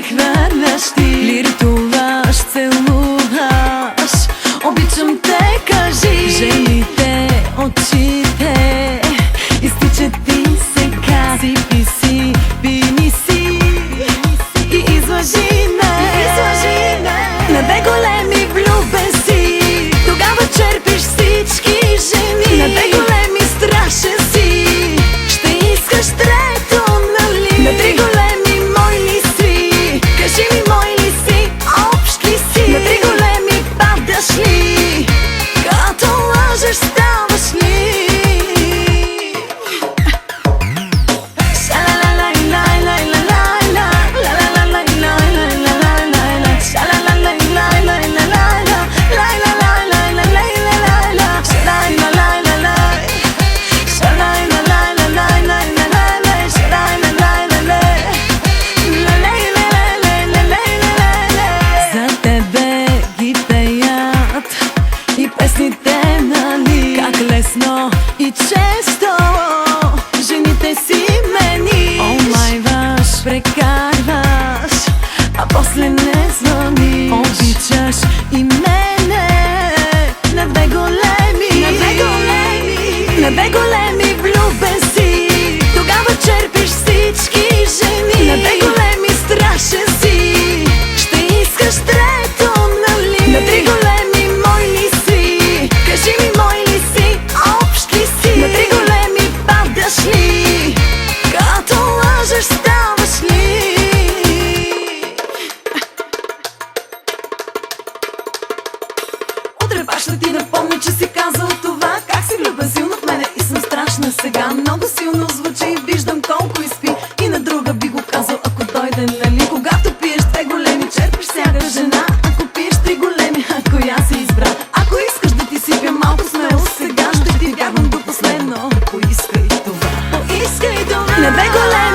Хвърляш ти, лиртуваш, целуваш. Обичам те, кажи. Жените очите изтичат ти сега. Сипи си, пини си и излъжи ме. На две големи влюбен си, тогава черпиш всички жени. На две големи страшен си, ще искаш трето, нали? На три големи мой ли си? Кажи ми, мой ли си, общ ли си? На три големи падаш ли? Като лъжеш, ставаш ли? И често жените си мени омайваш, прекарваш, а после не звъни. Обичаш и мене на две големи, на две големи влюбен си, тогава черпиш всички жени. На две големи страшен си, ще искаш трето, нали? На три големи мой ли си? Кажи ми, мой ли си? На три големи падаш ли? Като лъжеш, ставаш ли? Утре баш ще ти напомня, че си казал това. Как си влюбен силно в мене и съм страшна сега. Много силно звучи, виждам колко изпи. И на друга би го казал, ако дойде, нали? Когато пиеш две големи, черпиш всяка жена. Ако пиеш три големи, ако я си избра. Ако искаш да ти сипя малко смелост, сега ще ти вярвам до последно. Поискай това, поискай това. На две големи